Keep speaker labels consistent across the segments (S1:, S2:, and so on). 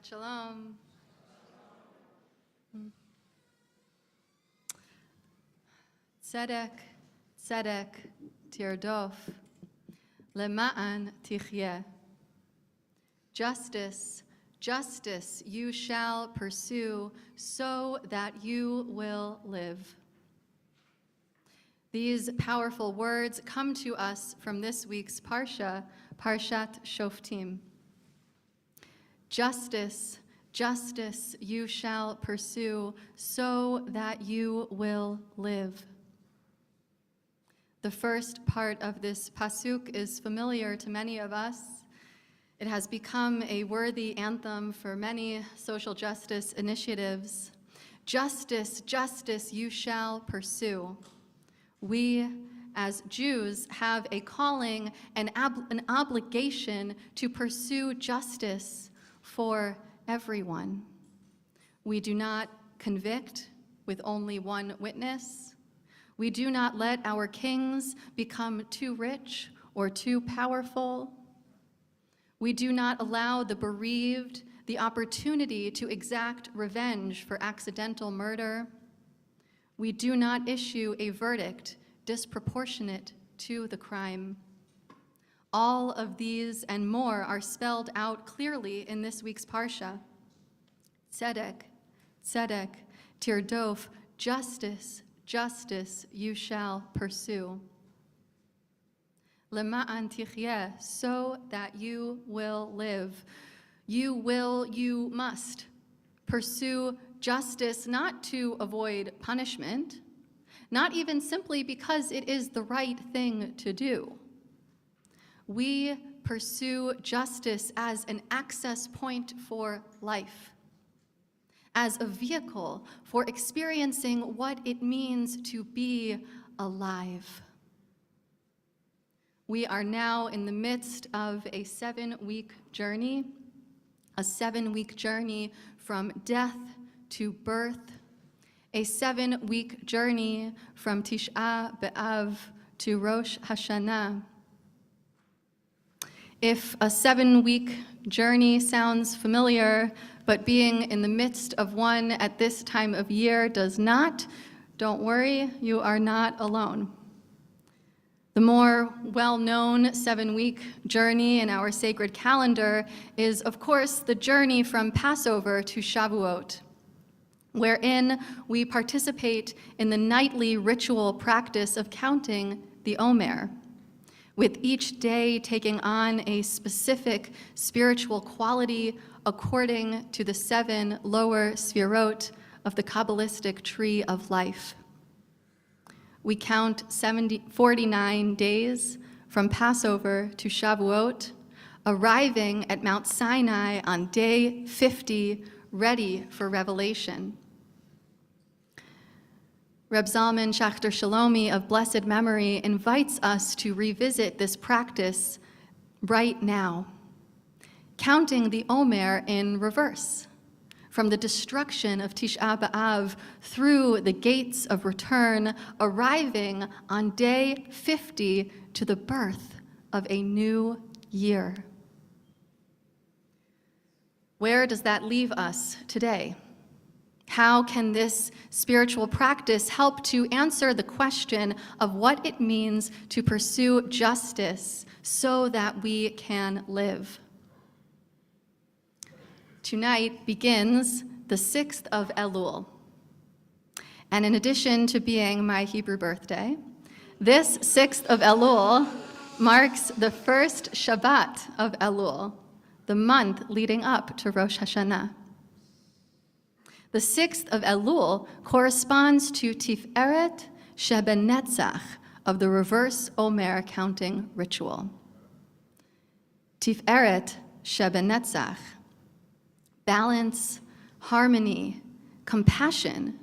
S1: Shabbat Shalom. Tzedek, tzedek, tirdof, lema'an tichyeh. Justice, justice you shall pursue, so that you will live. These powerful words come to us from this week's Parsha, Parshat Shoftim. Justice, justice you shall pursue, so that you will live. The first part of this pasuk is familiar to many of us. It has become a worthy anthem for many social justice initiatives. Justice, justice you shall pursue. We, as Jews, have a calling and an obligation to pursue justice for everyone. We do not convict with only one witness. We do not let our kings become too rich or too powerful. We do not allow the bereaved the opportunity to exact revenge for accidental murder. We do not issue a verdict disproportionate to the crime. All of these and more are spelled out clearly in this week's Parsha. Tzedek, tzedek, tirdof, justice, justice you shall pursue. Lema'an tichyeh, so that you will live. You must pursue justice, not to avoid punishment, not even simply because it is the right thing to do. We pursue justice as an access point for life, as a vehicle for experiencing what it means to be alive. We are now in the midst of a 7-week journey, from death to birth, a 7-week journey from Tisha B'Av to Rosh Hashanah. If a 7-week journey sounds familiar, but being in the midst of one at this time of year does not, don't worry, you are not alone. The more well-known 7-week journey in our sacred calendar is, of course, the journey from Passover to Shavuot, wherein we participate in the nightly ritual practice of counting the Omer, with each day taking on a specific spiritual quality according to the 7 lower sfirot of the Kabbalistic tree of life. We count 49 days from Passover to Shavuot, arriving at Mount Sinai on day 50, ready for revelation. Reb Zalman Schachter Shalomi of blessed memory invites us to revisit this practice right now, counting the Omer in reverse, from the destruction of Tisha B'Av through the gates of return, arriving on day 50 to the birth of a new year. Where does that leave us today? How can this spiritual practice help to answer the question of what it means to pursue justice so that we can live? Tonight begins the 6th of Elul. And in addition to being my Hebrew birthday, this 6th of Elul marks the first Shabbat of Elul, the month leading up to Rosh Hashanah. The 6th of Elul corresponds to Tiferet Shebenetzach of the reverse Omer counting ritual. Tiferet Shebenetzach, balance, harmony, compassion,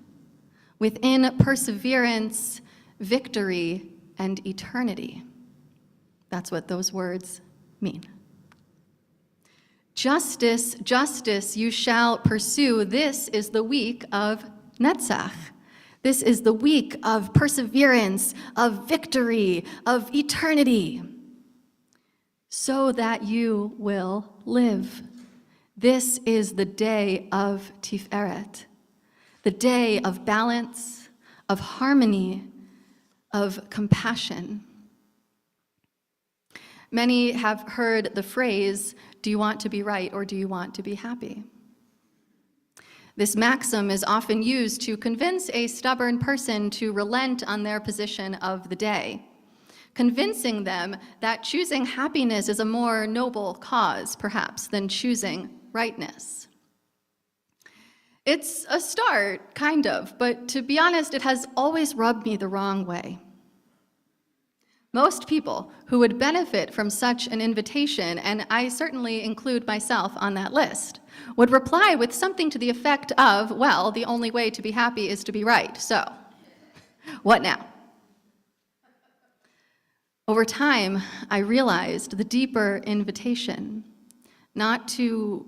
S1: within perseverance, victory, and eternity. That's what those words mean. Justice, justice you shall pursue. This is the week of Netzach. This is the week of perseverance, of victory, of eternity, so that you will live. This is the day of Tiferet, the day of balance, of harmony, of compassion. Many have heard the phrase, do you want to be right or do you want to be happy? This maxim is often used to convince a stubborn person to relent on their position of the day, convincing them that choosing happiness is a more noble cause, perhaps, than choosing rightness. It's a start, kind of, but to be honest, it has always rubbed me the wrong way. Most people who would benefit from such an invitation, and I certainly include myself on that list, would reply with something to the effect of, well, the only way to be happy is to be right, so what now? Over time, I realized the deeper invitation, not to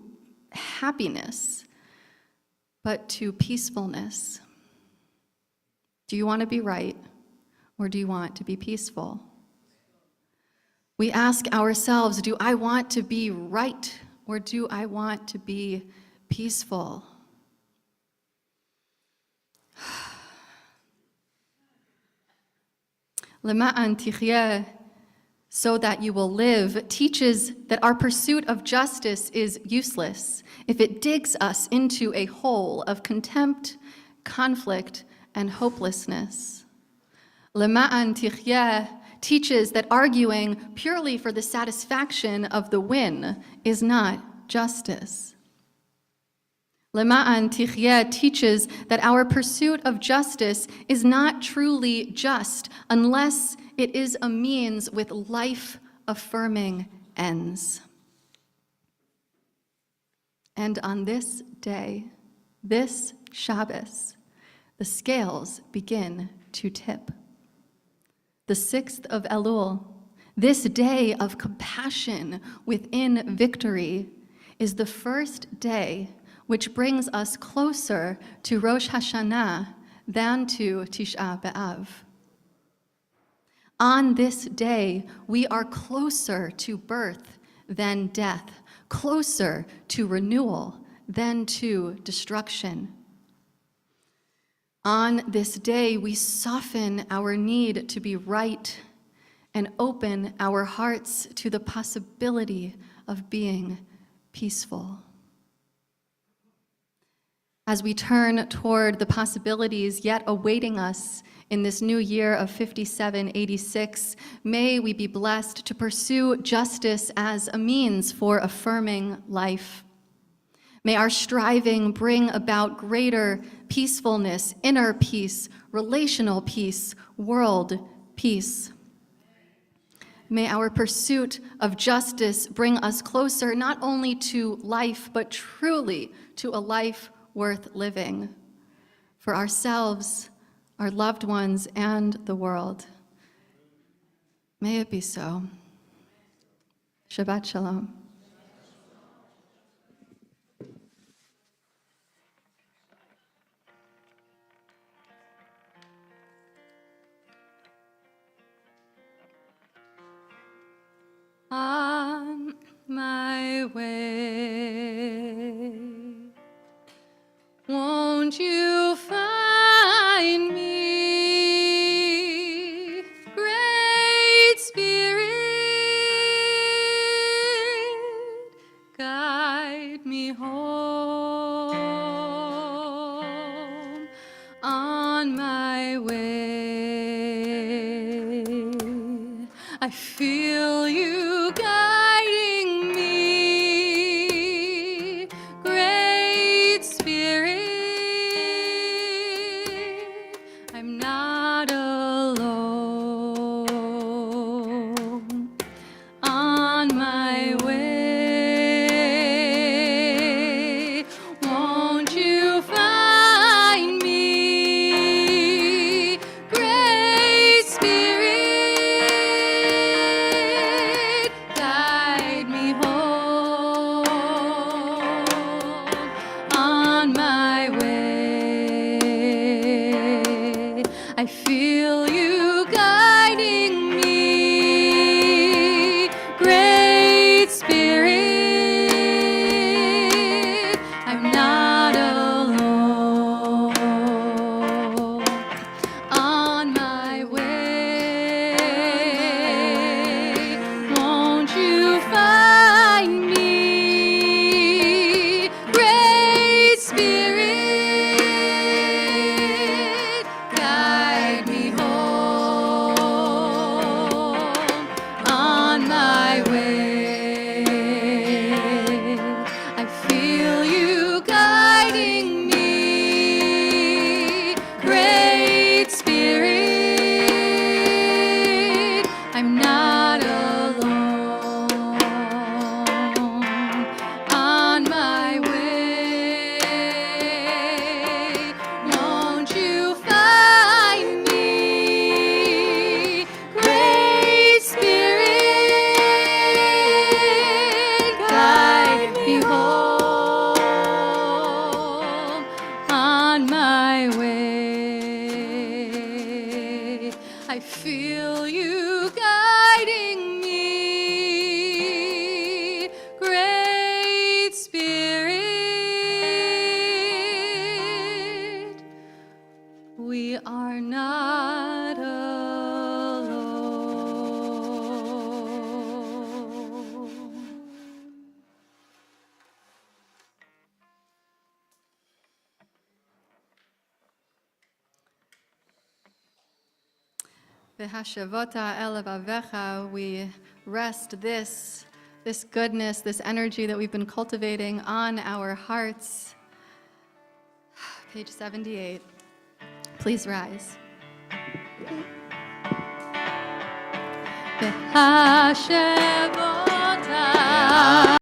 S1: happiness, but to peacefulness. Do you want to be right, or do you want to be peaceful? We ask ourselves, do I want to be right, or do I want to be peaceful? Lema'an tichyeh, so that you will live, teaches that our pursuit of justice is useless if it digs us into a hole of contempt, conflict, and hopelessness. Lema'an tichyeh teaches that arguing purely for the satisfaction of the win is not justice. Lema'an tichyeh teaches that our pursuit of justice is not truly just unless it is a means with life-affirming ends. And on this day, this Shabbos, the scales begin to tip. The 6th of Elul, this day of compassion within victory, is the first day which brings us closer to Rosh Hashanah than to Tisha B'Av. On this day, we are closer to birth than death, closer to renewal than to destruction. On this day, we soften our need to be right and open our hearts to the possibility of being peaceful. As we turn toward the possibilities yet awaiting us in this new year of 5786, may we be blessed to pursue justice as a means for affirming life. May our striving bring about greater peacefulness, inner peace, relational peace, world peace. May our pursuit of justice bring us closer not only to life, but truly to a life worth living for ourselves, our loved ones, and the world. May it be so. Shabbat Shalom. On my way, won't you find me, Great Spirit, guide me home on my way. I feel you guiding me, Great Spirit. I'm not alone on my way. Won't you find me, Great Spirit? I feel you guiding me, Great Spirit. We are not alone. V'hashavota el levavecha, we rest this goodness, this energy that we've been cultivating on our hearts. Page 78. Please rise. V'hashavota